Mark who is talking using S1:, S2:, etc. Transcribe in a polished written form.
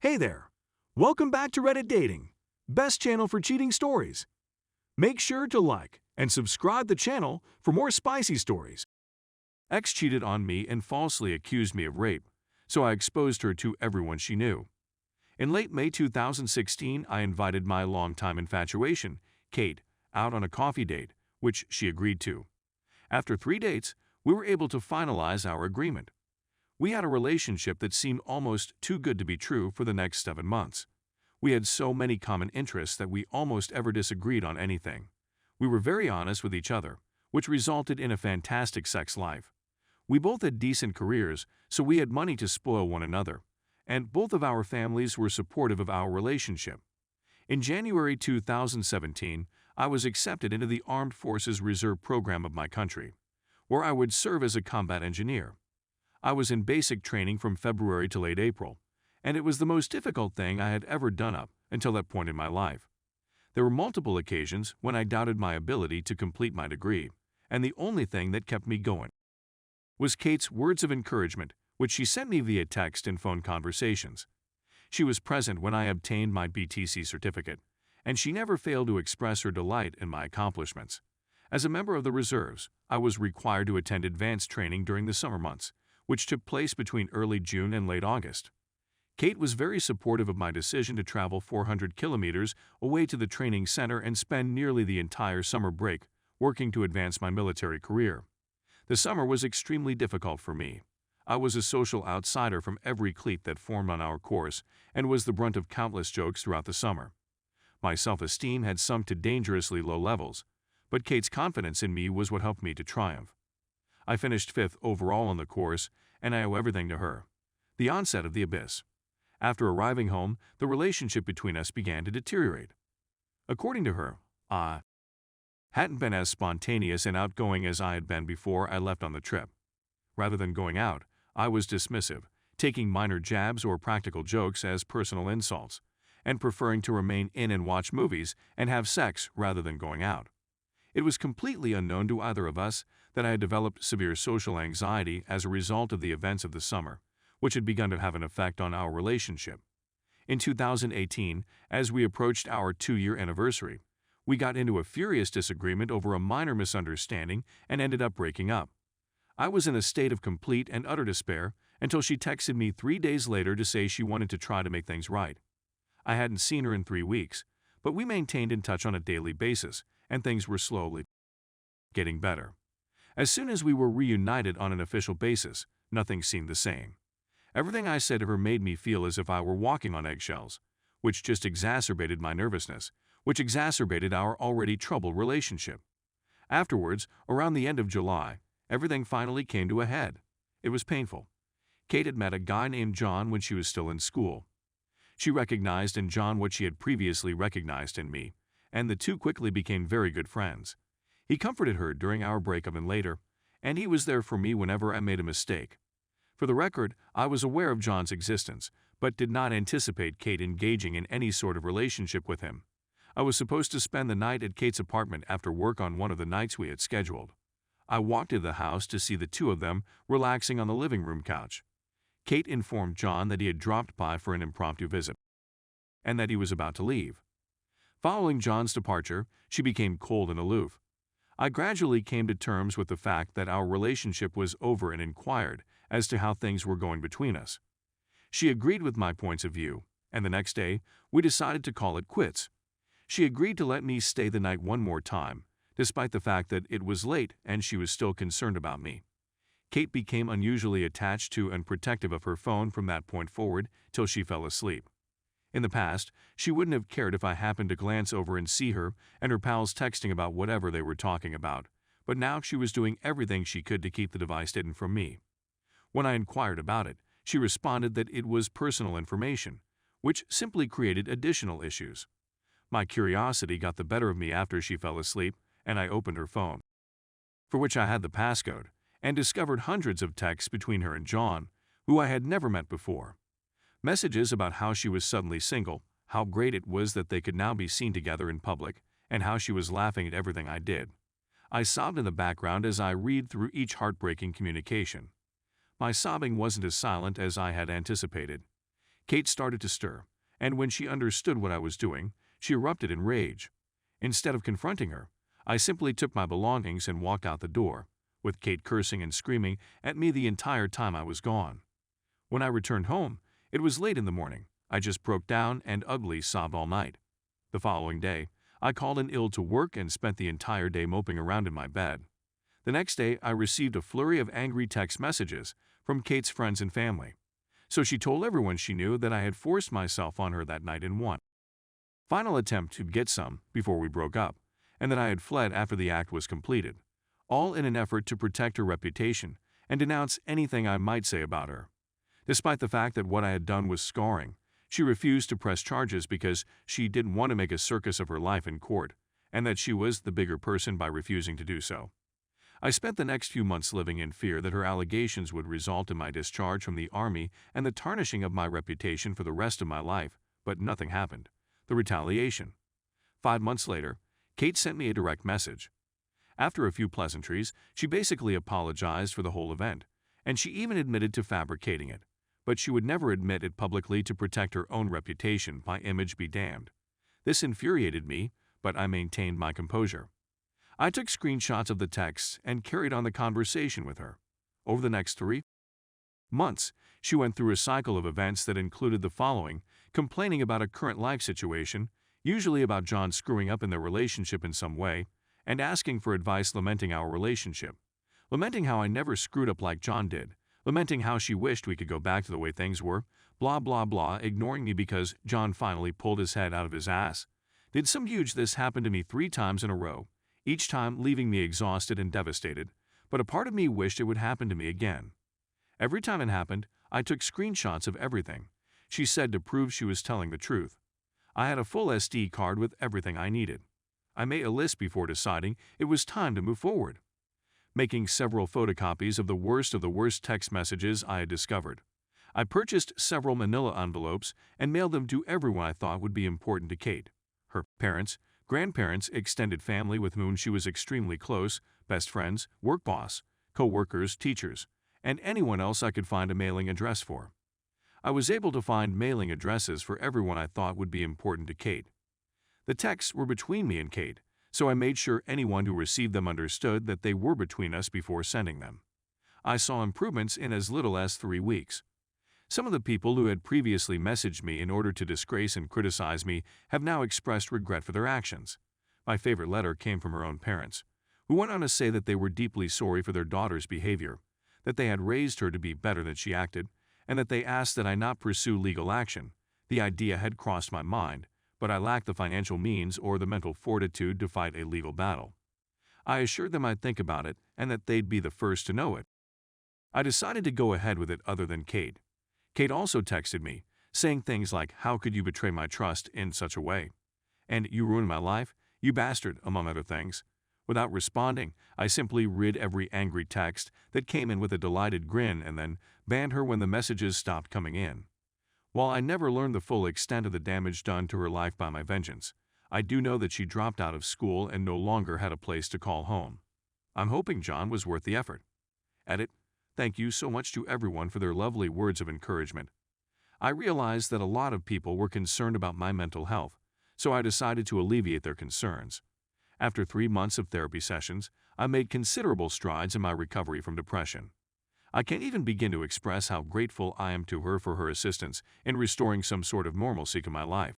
S1: Hey there! Welcome back to Reddit Dating, best channel for cheating stories. Make sure to like and subscribe the channel for more spicy stories. Ex cheated on me and falsely accused me of rape, so I exposed her to everyone she knew. In late May 2016, I invited my longtime infatuation, Kate, out on a coffee date, which she agreed to. After 3 dates, we were able to finalize our agreement. We had a relationship that seemed almost too good to be true for the next 7 months. We had so many common interests that we almost ever disagreed on anything. We were very honest with each other, which resulted in a fantastic sex life. We both had decent careers, so we had money to spoil one another, and both of our families were supportive of our relationship. In January 2017, I was accepted into the Armed Forces Reserve program of my country, where I would serve as a combat engineer. I was in basic training from February to late April, and it was the most difficult thing I had ever done up until that point in my life. There were multiple occasions when I doubted my ability to complete my degree, and the only thing that kept me going was Kate's words of encouragement, which she sent me via text and phone conversations. She was present when I obtained my BTC certificate, and she never failed to express her delight in my accomplishments. As a member of the reserves, I was required to attend advanced training during the summer months, which took place between early June and late August. Kate was very supportive of my decision to travel 400 kilometers away to the training center and spend nearly the entire summer break working to advance my military career. The summer was extremely difficult for me. I was a social outsider from every clique that formed on our course and was the brunt of countless jokes throughout the summer. My self-esteem had sunk to dangerously low levels, but Kate's confidence in me was what helped me to triumph. I finished 5th overall on the course, and I owe everything to her. The onset of the abyss. After arriving home, the relationship between us began to deteriorate. According to her, I hadn't been as spontaneous and outgoing as I had been before I left on the trip. Rather than going out, I was dismissive, taking minor jabs or practical jokes as personal insults, and preferring to remain in and watch movies and have sex rather than going out. It was completely unknown to either of us that I had developed severe social anxiety as a result of the events of the summer, which had begun to have an effect on our relationship. In 2018, as we approached our 2-year anniversary, we got into a furious disagreement over a minor misunderstanding and ended up breaking up. I was in a state of complete and utter despair until she texted me 3 days later to say she wanted to try to make things right. I hadn't seen her in 3 weeks, but we maintained in touch on a daily basis, and things were slowly getting better. As soon as we were reunited on an official basis, nothing seemed the same. Everything I said to her made me feel as if I were walking on eggshells, which just exacerbated my nervousness, which exacerbated our already troubled relationship. Afterwards, around the end of July, everything finally came to a head. It was painful. Kate had met a guy named John when she was still in school. She recognized in John what she had previously recognized in me, and the two quickly became very good friends. He comforted her during our breakup and later, and he was there for me whenever I made a mistake. For the record, I was aware of John's existence, but did not anticipate Kate engaging in any sort of relationship with him. I was supposed to spend the night at Kate's apartment after work on one of the nights we had scheduled. I walked into the house to see the two of them relaxing on the living room couch. Kate informed John that he had dropped by for an impromptu visit, and that he was about to leave. Following John's departure, she became cold and aloof. I gradually came to terms with the fact that our relationship was over and inquired as to how things were going between us. She agreed with my points of view, and the next day, we decided to call it quits. She agreed to let me stay the night one more time, despite the fact that it was late and she was still concerned about me. Kate became unusually attached to and protective of her phone from that point forward till she fell asleep. In the past, she wouldn't have cared if I happened to glance over and see her and her pals texting about whatever they were talking about, but now she was doing everything she could to keep the device hidden from me. When I inquired about it, she responded that it was personal information, which simply created additional issues. My curiosity got the better of me after she fell asleep, and I opened her phone, for which I had the passcode, and discovered hundreds of texts between her and John, who I had never met before. Messages about how she was suddenly single, how great it was that they could now be seen together in public, and how she was laughing at everything I did. I sobbed in the background as I read through each heartbreaking communication. My sobbing wasn't as silent as I had anticipated. Kate started to stir, and when she understood what I was doing, she erupted in rage. Instead of confronting her, I simply took my belongings and walked out the door, with Kate cursing and screaming at me the entire time I was gone. When I returned home, it was late in the morning. I just broke down and ugly sobbed all night. The following day, I called in ill to work and spent the entire day moping around in my bed. The next day, I received a flurry of angry text messages from Kate's friends and family. So she told everyone she knew that I had forced myself on her that night in one final attempt to get some before we broke up, and that I had fled after the act was completed, all in an effort to protect her reputation and denounce anything I might say about her. Despite the fact that what I had done was scarring, she refused to press charges because she didn't want to make a circus of her life in court, and that she was the bigger person by refusing to do so. I spent the next few months living in fear that her allegations would result in my discharge from the Army and the tarnishing of my reputation for the rest of my life, but nothing happened. The retaliation. 5 months later, Kate sent me a direct message. After a few pleasantries, she basically apologized for the whole event, and she even admitted to fabricating it, but she would never admit it publicly to protect her own reputation. My image be damned. This infuriated me, but I maintained my composure. I took screenshots of the texts and carried on the conversation with her. Over the next 3 months, she went through a cycle of events that included the following: complaining about a current life situation, usually about John screwing up in their relationship in some way, and asking for advice, lamenting our relationship, lamenting how I never screwed up like John did, lamenting how she wished we could go back to the way things were, blah blah blah, ignoring me because John finally pulled his head out of his ass. Did some huge this happen to me 3 times in a row, each time leaving me exhausted and devastated, but a part of me wished it would happen to me again. Every time it happened, I took screenshots of everything, she said, to prove she was telling the truth. I had a full SD card with everything I needed. I made a list before deciding it was time to move forward, making several photocopies of the worst text messages I had discovered. I purchased several manila envelopes and mailed them to everyone I thought would be important to Kate: her parents, grandparents, extended family with whom she was extremely close, best friends, work boss, co-workers, teachers, and anyone else I could find a mailing address for. I was able to find mailing addresses for everyone I thought would be important to Kate. The texts were between me and Kate, so I made sure anyone who received them understood that they were between us before sending them. I saw improvements in as little as 3 weeks. Some of the people who had previously messaged me in order to disgrace and criticize me have now expressed regret for their actions. My favorite letter came from her own parents, who went on to say that they were deeply sorry for their daughter's behavior, that they had raised her to be better than she acted, and that they asked that I not pursue legal action. The idea had crossed my mind, but I lacked the financial means or the mental fortitude to fight a legal battle. I assured them I'd think about it and that they'd be the first to know it. I decided to go ahead with it other than Kate. Kate also texted me, saying things like, "How could you betray my trust in such a way?" and "You ruined my life, you bastard," among other things. Without responding, I simply read every angry text that came in with a delighted grin and then banned her when the messages stopped coming in. While I never learned the full extent of the damage done to her life by my vengeance, I do know that she dropped out of school and no longer had a place to call home. I'm hoping John was worth the effort. Edit. Thank you so much to everyone for their lovely words of encouragement. I realized that a lot of people were concerned about my mental health, so I decided to alleviate their concerns. After 3 months of therapy sessions, I made considerable strides in my recovery from depression. I can't even begin to express how grateful I am to her for her assistance in restoring some sort of normalcy to my life.